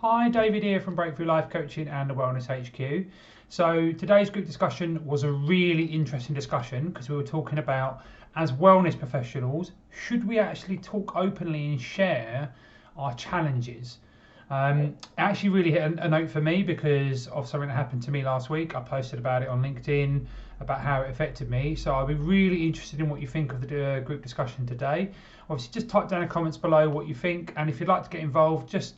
Hi, David here from Breakthrough Life Coaching and the Wellness HQ. So today's group discussion was a really interesting discussion because we were talking about, as wellness professionals, should we actually talk openly and share our challenges? It actually really hit a note for me because of something that happened to me last week. I posted about it on LinkedIn, about how it affected me. So I'll be really interested in what you think of the group discussion today. Obviously, just type down in the comments below what you think, and if you'd like to get involved, just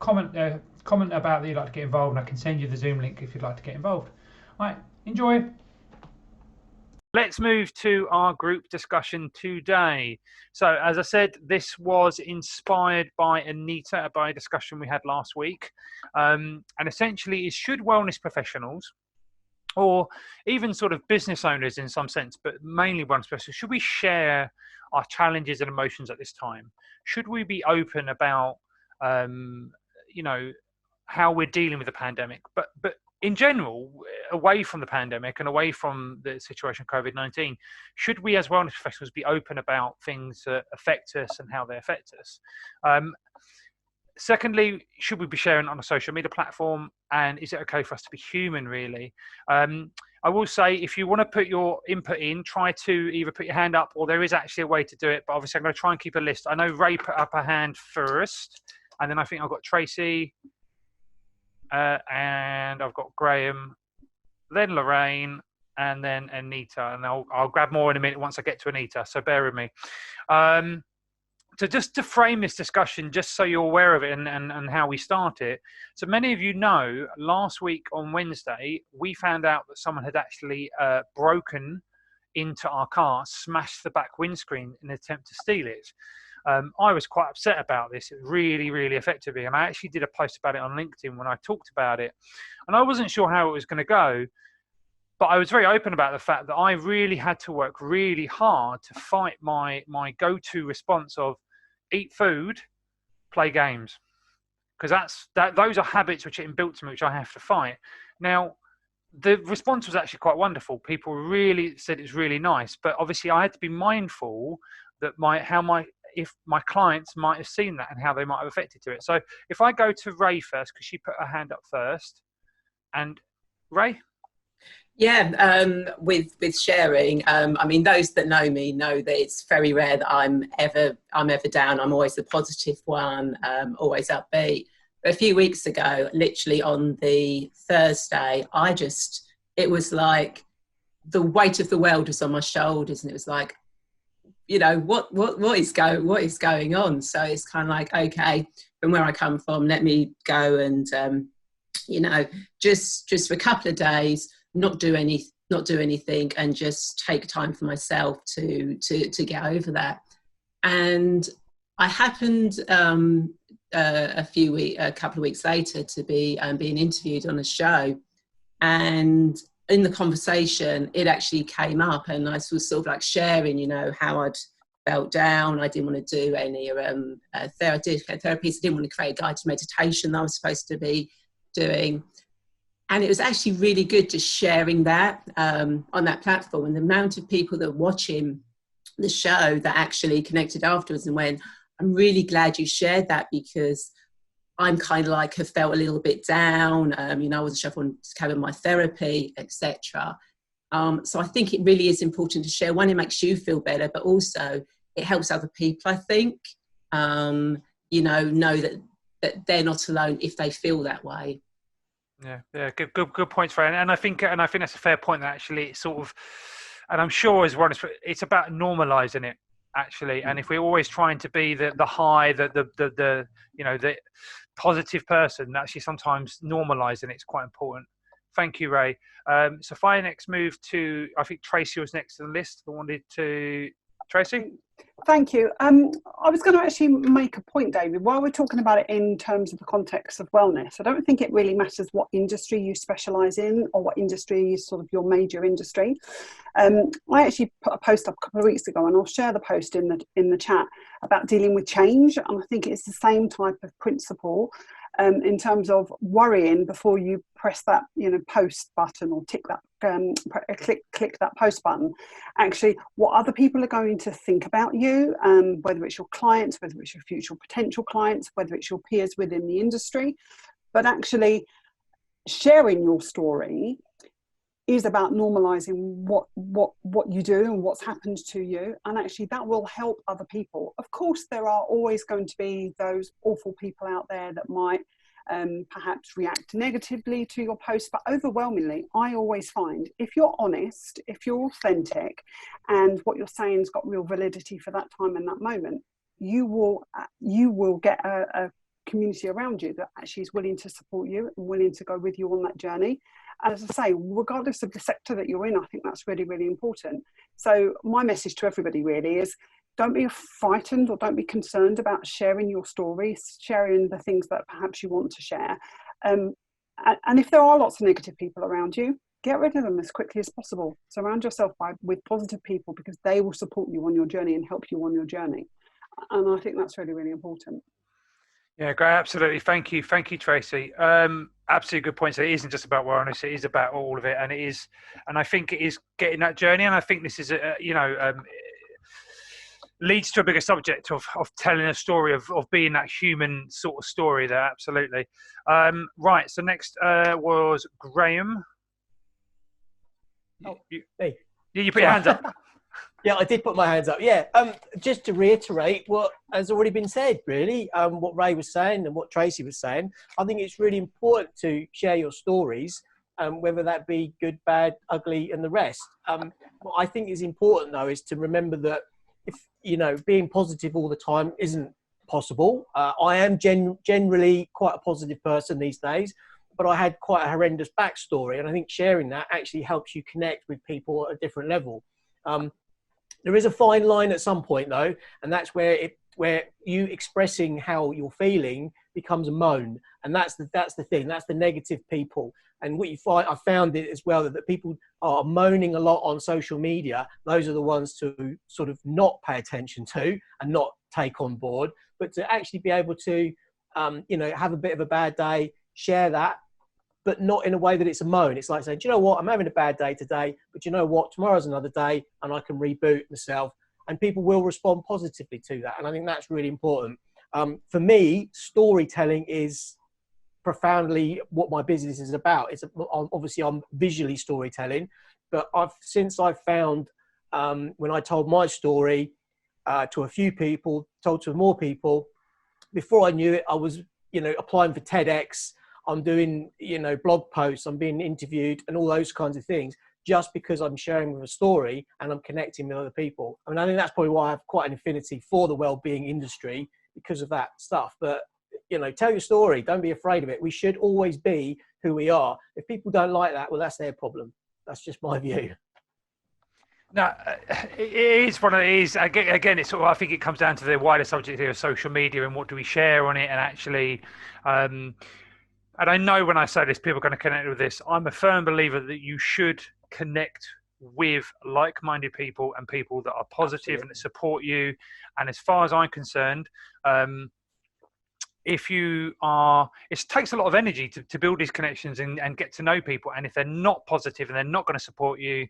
comment about that you'd like to get involved, and I can send you the Zoom link if you'd like to get involved. All right, enjoy. Let's move to our group discussion today. So, as I said, this was inspired by Anita, by a discussion we had last week, and essentially is, should wellness professionals, or even sort of business owners in some sense, but mainly wellness professionals, should we share our challenges and emotions at this time? Should we be open about, how we're dealing with the pandemic? But in general, away from the pandemic and away from the situation of COVID-19, should we as wellness professionals be open about things that affect us and how they affect us? Secondly, should we be sharing on a social media platform? And is it okay for us to be human, really? I will say, if you want to put your input in, try to either put your hand up, or there is actually a way to do it. But obviously, I'm going to try and keep a list. I know Ray put up a hand first, and then I think I've got Tracy, and I've got Graham, then Lorraine, and then Anita. And I'll grab more in a minute once I get to Anita, so bear with me. So just to frame this discussion, just so you're aware of it and how we start it. So many of you know, last week on Wednesday, we found out that someone had actually broken into our car, smashed the back windscreen in an attempt to steal it. I was quite upset about this. It really, really affected me. And I actually did a post about it on LinkedIn when I talked about it. And I wasn't sure how it was going to go. But I was very open about the fact that I really had to work really hard to fight my go-to response of eat food, play games, because those are habits which are inbuilt to me, which I have to fight. Now, the response was actually quite wonderful. People really said it's really nice, but obviously I had to be mindful that if my clients might have seen that and how they might have affected to it. So if I go to Ray first, because she put her hand up first, and Ray. Yeah, with sharing, I mean, those that know me know that it's very rare that I'm ever down. I'm always the positive one, always upbeat. But a few weeks ago, literally on the Thursday, it was like the weight of the world was on my shoulders, and it was like, what is going on? So it's kind of like, okay, from where I come from, let me go and just for a couple of days, not do anything, and just take time for myself to get over that. And I happened a couple of weeks later to be being interviewed on a show, and in the conversation it actually came up, and I was sort of like sharing, how I'd felt down. I didn't want to do any therapies. I didn't want to create a guided meditation that I was supposed to be doing. And it was actually really good just sharing that on that platform, and the amount of people that were watching the show that actually connected afterwards and went, I'm really glad you shared that, because I'm kind of like have felt a little bit down. I wasn't sure if I wanted to carry on my therapy, etc. So I think it really is important to share. One, it makes you feel better, but also it helps other people, I think, know that they're not alone if they feel that way. Yeah, good points, Fran. And I think that's a fair point. That actually, it's sort of, and I'm sure as well, it's about normalizing it actually. And if we're always trying to be the high, the positive person, actually sometimes normalizing it's quite important. Thank you, Ray. So if I next move to, I think Tracy was next to the list. I wanted to Tracy. Thank you. I was going to actually make a point, David, while we're talking about it in terms of the context of wellness. I don't think it really matters what industry you specialise in or what industry is sort of your major industry. I actually put a post up a couple of weeks ago, and I'll share the post in the chat, about dealing with change. And I think it's the same type of principle. in terms of worrying before you press that, post button or tick that, click that post button. Actually, what other people are going to think about you, whether it's your clients, whether it's your future potential clients, whether it's your peers within the industry, but actually sharing your story is about normalizing what you do and what's happened to you, and actually that will help other people. Of course, there are always going to be those awful people out there that might perhaps react negatively to your post, but overwhelmingly, I always find if you're honest, if you're authentic, and what you're saying has got real validity for that time and that moment, you will get a community around you that actually is willing to support you and willing to go with you on that journey. And as I say, regardless of the sector that you're in, I think that's really, really important. So my message to everybody really is, don't be frightened or don't be concerned about sharing your stories, sharing the things that perhaps you want to share. And if there are lots of negative people around you, get rid of them as quickly as possible. Surround yourself with positive people, because they will support you on your journey and help you on your journey. And I think that's really, really important. Yeah, great. Absolutely. Thank you, Tracy. Absolutely good point. So it isn't just about wellness; it is about all of it, and it is. And I think it is getting that journey. And I think this is, leads to a bigger subject of telling a story of being that human sort of story there. Absolutely. Right. So next was Graham. Hey. You put your hands up. Yeah, I did put my hands up. Yeah, just to reiterate what has already been said, really, what Ray was saying and what Tracy was saying. I think it's really important to share your stories, whether that be good, bad, ugly, and the rest. What I think is important, though, is to remember that if, being positive all the time isn't possible. I am generally quite a positive person these days, but I had quite a horrendous backstory, and I think sharing that actually helps you connect with people at a different level. There is a fine line at some point, though, and that's where you expressing how you're feeling becomes a moan, and that's the thing. That's the negative people. And what you find, I found it as well, that people are moaning a lot on social media. Those are the ones to sort of not pay attention to and not take on board, but to actually be able to, have a bit of a bad day, share that, but not in a way that it's a moan. It's like saying, do you know what? I'm having a bad day today, but you know what? Tomorrow's another day and I can reboot myself, and people will respond positively to that. And I think that's really important. For me, storytelling is profoundly what my business is about. Obviously I'm visually storytelling, but since I've found when I told my story to a few people, told to more people, before I knew it, I was, applying for TEDx. I'm doing, blog posts, I'm being interviewed and all those kinds of things, just because I'm sharing with a story and I'm connecting with other people. I mean, I think that's probably why I have quite an affinity for the wellbeing industry, because of that stuff. But, tell your story. Don't be afraid of it. We should always be who we are. If people don't like that, well, that's their problem. That's just my view. No, it is one of these. Again, it's sort of, I think it comes down to the wider subject here of social media and what do we share on it, and actually, and I know when I say this, people are going to connect with this. I'm a firm believer that you should connect with like-minded people and people that are positive and that support you. And as far as I'm concerned, it takes a lot of energy to build these connections and get to know people. And if they're not positive and they're not going to support you,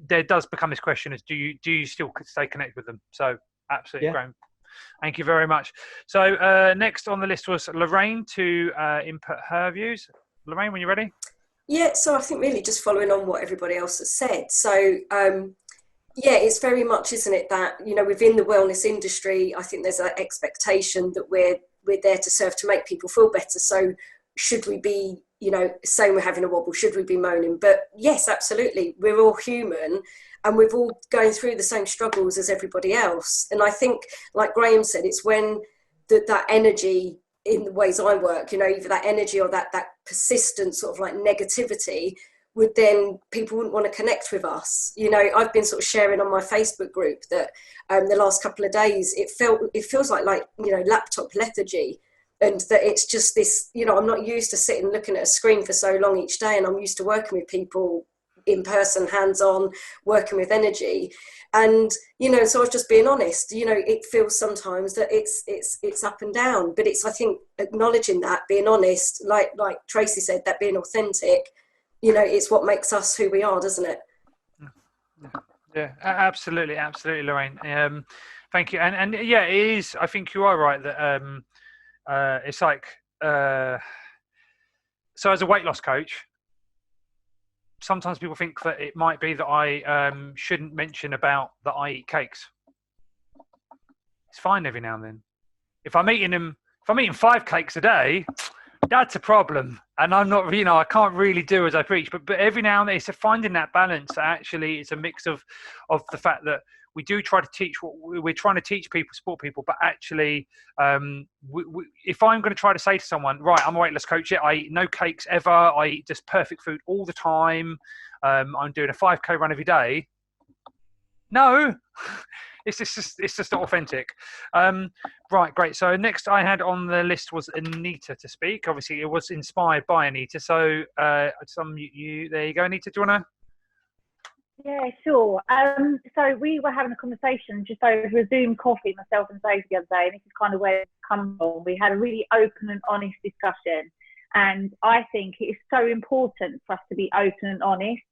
there does become this question: is do you still stay connected with them? So absolutely, Graham. Thank you very much. So next on the list was Lorraine to input her views. Lorraine, when you're ready. Yeah, so I think really just following on what everybody else has said. So it's very much, isn't it, that, within the wellness industry, I think there's an expectation that we're there to serve to make people feel better. So should we be, saying we're having a wobble? Should we be moaning? But yes, absolutely. We're all human. And we're all going through the same struggles as everybody else. And I think, like Graham said, it's when that energy, in the ways I work, either that energy or that persistent sort of like negativity, would then, people wouldn't want to connect with us. I've been sort of sharing on my Facebook group that the last couple of days, it feels like laptop lethargy. And that it's just this, I'm not used to sitting looking at a screen for so long each day, and I'm used to working with people in person, hands-on, working with energy. And, you know, so I was just being honest. You know, it feels sometimes that it's up and down, but it's, I think, acknowledging that, being honest, like Tracy said, that being authentic, you know, it's what makes us who we are, doesn't it? Yeah, absolutely, Lorraine. Thank you. And yeah, it is. I think you are right that it's like so as a weight loss coach, sometimes people think that it might be that I shouldn't mention about that I eat cakes. It's fine every now and then. If I'm eating 5 cakes a day, that's a problem. And I'm not, you know, I can't really do as I preach. But every now and then, it's finding that balance. Actually, it's a mix of the fact that we do try to teach what we're trying to teach people, support people. But actually, if I'm going to try to say to someone, right, I'm a weight loss coach, I eat no cakes ever. I eat just perfect food all the time. I'm doing a 5K run every day. No. It's just not authentic. Right, great. So next I had on the list was Anita to speak. Obviously, it was inspired by Anita. So there you go, Anita. Do you want to? Yeah, sure. So we were having a conversation just over a Zoom coffee, myself and Dave, the other day, and this is kind of where it's come from. We had a really open and honest discussion, and I think it is so important for us to be open and honest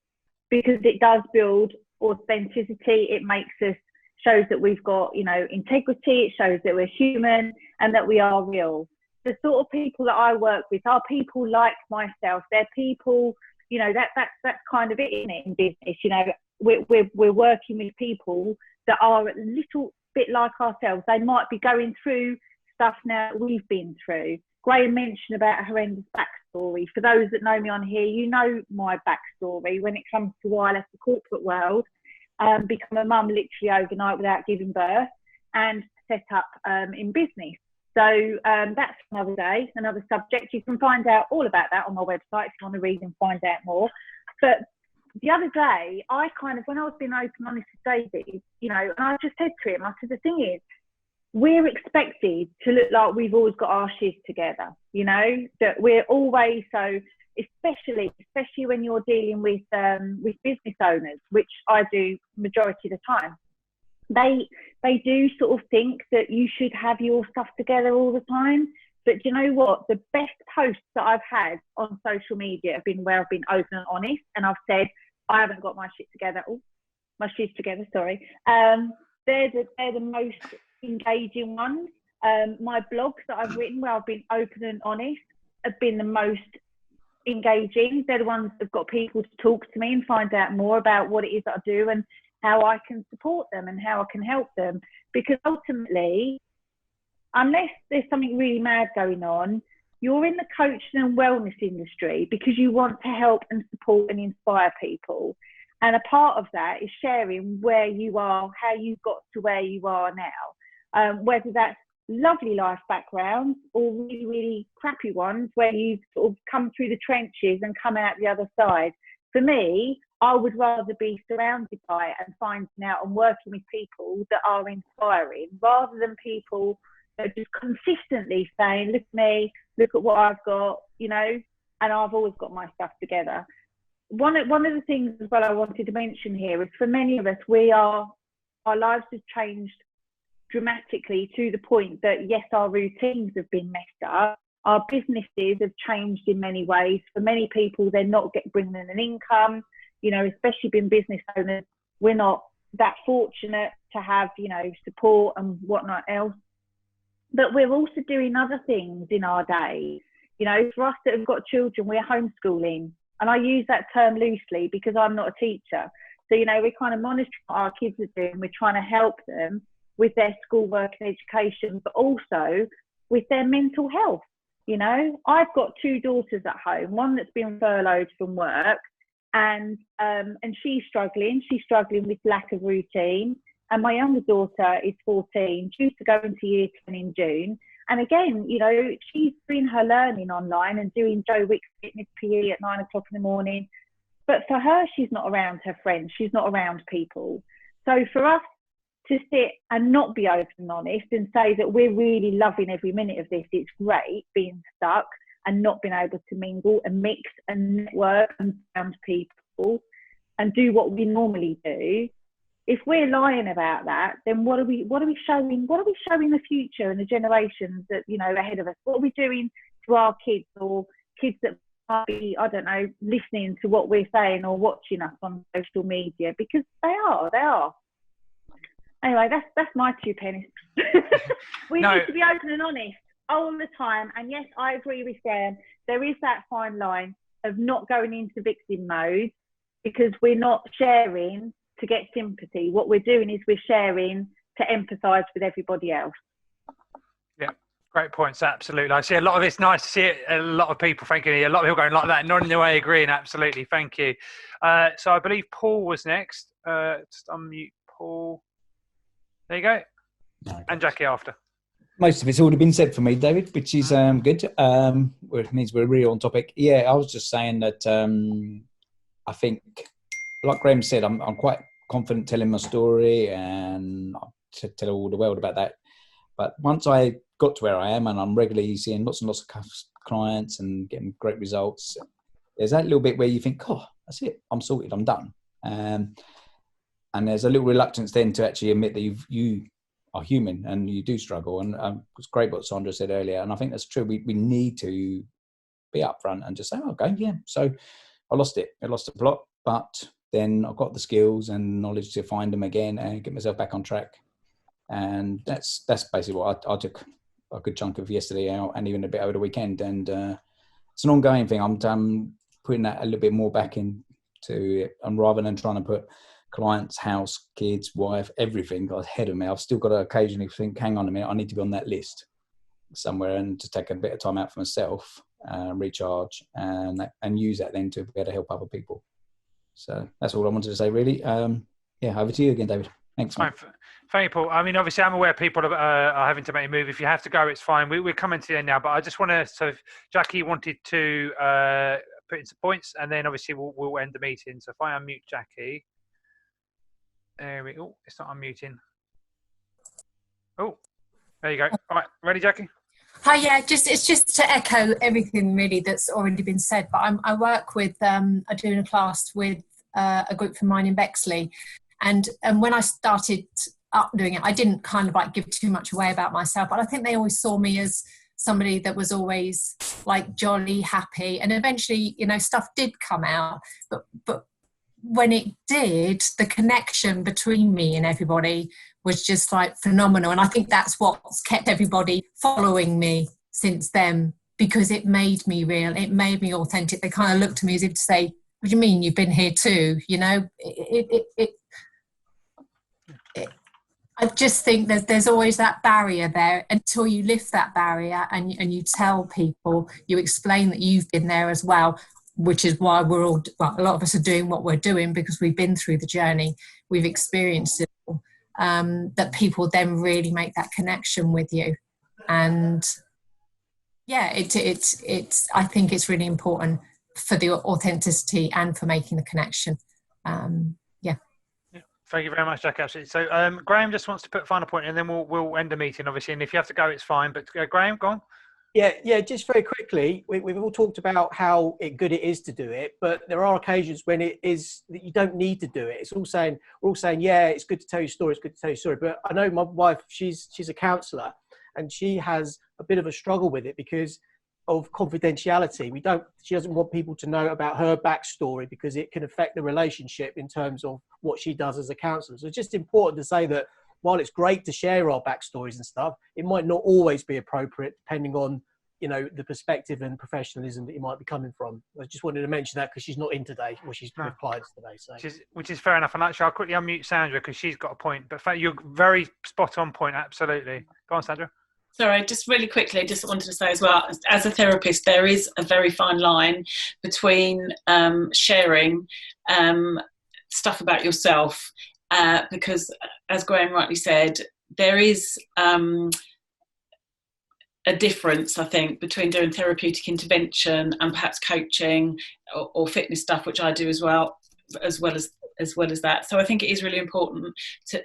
because it does build authenticity. It makes us shows that we've got, you know, integrity. It shows that we're human and that we are real. The sort of people that I work with are people like myself. They're people, you know, that's kind of it, isn't it, in business? You know, we're working with people that are a little bit like ourselves. They might be going through stuff now that we've been through. Graham mentioned about a horrendous backstory. For those that know me on here, you know my backstory when it comes to why I left the corporate world. Become a mum literally overnight without giving birth and set up in business. So that's another day, another subject. You can find out all about that on my website if you want to read and find out more. But the other day, I kind of, when I was being open and honest with David, you know, and I just said to him, I said, the thing is, we're expected to look like we've always got our shiz together, you know, that we're always so... Especially when you're dealing with business owners, which I do majority of the time, they do sort of think that you should have your stuff together all the time. But do you know what? The best posts that I've had on social media have been where I've been open and honest, and I've said I haven't got my shit together. Oh, my shit together. Sorry. They're the most engaging ones. My blogs that I've written where I've been open and honest have been the most engaging. They're the ones that have got people to talk to me and find out more about what it is that I do and how I can support them and how I can help them. Because ultimately, unless there's something really mad going on, you're in the coaching and wellness industry because you want to help and support and inspire people. And a part of that is sharing where you are, how you got to where you are now, whether that's lovely life backgrounds or really, really crappy ones where you've sort of come through the trenches and come out the other side. For me, I would rather be surrounded by it and finding out and working with people that are inspiring rather than people that are just consistently saying, look at me, look at what I've got, you know, and I've always got my stuff together. One of the things as well I wanted to mention here is for many of us, our lives have changed dramatically to the point that yes, our routines have been messed up, our businesses have changed in many ways. For many people, they're not bringing in an income, you know, especially being business owners, we're not that fortunate to have, you know, support and whatnot else. But we're also doing other things in our day. You know, for us that have got children, we're homeschooling, and I use that term loosely because I'm not a teacher. So, you know, we're kind of monitoring what our kids are doing, we're trying to help them with their schoolwork and education, but also with their mental health. You know, I've got 2 daughters at home, one that's been furloughed from work, and she's struggling with lack of routine. And my younger daughter is 14, due to go into year 10 in June. And again, you know, she's doing her learning online and doing Joe Wick's fitness PE at 9 o'clock in the morning. But for her, she's not around her friends. She's not around people. So for us to sit and not be open and honest and say that we're really loving every minute of this, it's great being stuck and not being able to mingle and mix and network and around people. and do what we normally do, if we're lying about that, then what are we showing? What are we showing the future and the generations that, you know, ahead of us? What are we doing to our kids, or kids that might be, I don't know, listening to what we're saying or watching us on social media? Because they are. Anyway, that's my 2 pennies. We need to be open and honest all the time. And yes, I agree with Graham. There is that fine line of not going into victim mode, because we're not sharing to get sympathy. What we're doing is we're sharing to empathise with everybody else. Yeah, great points. Absolutely. I see a lot of it's nice to see it. A lot of people thinking, a lot of people going like that, nodding their way, agreeing. Absolutely. Thank you. So I believe Paul was next. Just unmute Paul. There you go. Okay. And Jackie after. Most of it's already been said for me, David, which is good. It means we're really on topic. Yeah, I was just saying that I think, like Graham said, I'm quite confident telling my story and to tell all the world about that. But once I got to where I am and I'm regularly seeing lots and lots of clients and getting great results, there's that little bit where you think, oh, that's it, I'm sorted, I'm done. And there's a little reluctance then to actually admit that you are human and you do struggle. And it's great what Sandra said earlier. And I think that's true. We need to be upfront and just say, oh, okay, yeah. So I lost it. I lost the plot, but then I've got the skills and knowledge to find them again and get myself back on track. And that's basically what I took a good chunk of yesterday out and even a bit over the weekend. And it's an ongoing thing. I'm putting that a little bit more back into it. And rather than trying to put clients, house, kids, wife, everything ahead of me, I've still got to occasionally think, hang on a minute, I need to be on that list somewhere and to take a bit of time out for myself, recharge and use that then to be able to help other people. So that's all I wanted to say, really. Yeah, over to you again, David. Thanks, mate. Thank you, Paul. I mean, obviously, I'm aware people are having to make a move. If you have to go, it's fine. We're coming to the end now, but I just want to, so if Jackie wanted to put in some points, and then obviously we'll end the meeting. So if I unmute Jackie, there we go. It's not unmuting. Oh, there you go. All right, ready, Jackie? Hi, yeah, it's just to echo everything really that's already been said. But I work with, I'm doing a class with a group from mine in Bexley, and when I started up doing it, I didn't kind of like give too much away about myself, but I think they always saw me as somebody that was always like jolly, happy, and eventually, you know, stuff did come out, but when it did, the connection between me and everybody was just like phenomenal. And I think that's what's kept everybody following me since then, because it made me real. It made me authentic. They kind of looked at me as if to say, what do you mean you've been here too? You know, I just think there's always that barrier there until you lift that barrier and you tell people, you explain that you've been there as well, which is why we're all, well, a lot of us are doing what we're doing because we've been through the journey, we've experienced it all, that people then really make that connection with you. And yeah, it's I think it's really important for the authenticity and for making the connection. Yeah. Thank you very much, Jack. Absolutely. So Graham just wants to put a final point, and then we'll end the meeting, obviously. And if you have to go, it's fine. But Graham, go on. Yeah. Just very quickly, we've all talked about how good it is to do it, but there are occasions when it is that you don't need to do it. It's all saying we're all saying, yeah, it's good to tell your story. It's good to tell your story. But I know my wife, she's a counsellor, and she has a bit of a struggle with it because of confidentiality. She doesn't want people to know about her backstory because it can affect the relationship in terms of what she does as a counsellor. So it's just important to say that while it's great to share our backstories and stuff, it might not always be appropriate depending on, you know, the perspective and professionalism that you might be coming from. I just wanted to mention that because she's not in today, or she's with clients today. So. Which is fair enough. And actually, I'll quickly unmute Sandra because she's got a point. But you're very spot on point. Absolutely. Go on, Sandra. Sorry, just really quickly, I just wanted to say as well, as a therapist, there is a very fine line between sharing stuff about yourself, because, as Graham rightly said, there is a difference, I think, between doing therapeutic intervention and perhaps coaching or fitness stuff, which I do as well as that. So I think it is really important to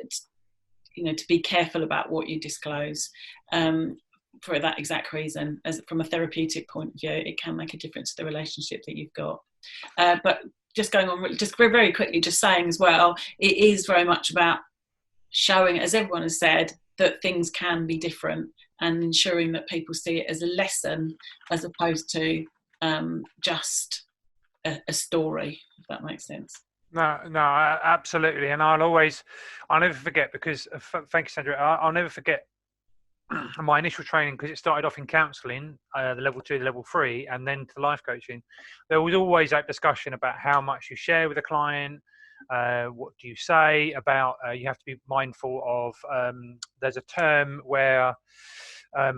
be careful about what you disclose, for that exact reason. As from a therapeutic point of view, it can make a difference to the relationship that you've got. But just going on, just very, very quickly, just saying as well, it is very much about showing, as everyone has said, that things can be different, and ensuring that people see it as a lesson as opposed to just a story, if that makes sense. No, absolutely. And I'll never forget, because thank you, Sandra. I'll never forget my initial training, because it started off in counselling, the level 2, the level 3, and then to life coaching. There was always that discussion about how much you share with a client. What do you say about, you have to be mindful of, there's a term where, I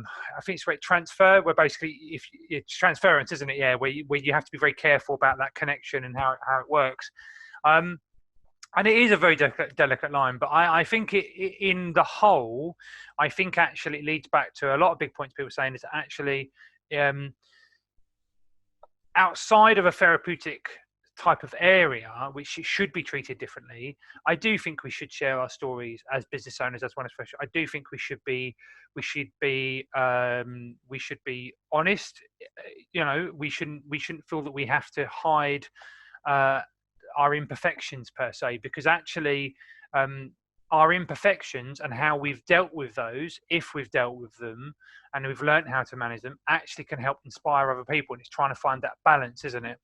think it's transfer, where basically, if it's transference, isn't it? Yeah, where you have to be very careful about that connection and how it works. And it is a very delicate line, but I think in the whole, I think actually it leads back to a lot of big points people saying is actually, outside of a therapeutic type of area, which it should be treated differently, I do think we should share our stories as business owners, as one especially. I do think we should be honest. You know, we shouldn't feel that we have to hide our imperfections per se, because actually our imperfections and how we've dealt with those, if we've dealt with them and we've learned how to manage them, actually can help inspire other people. And it's trying to find that balance, isn't it?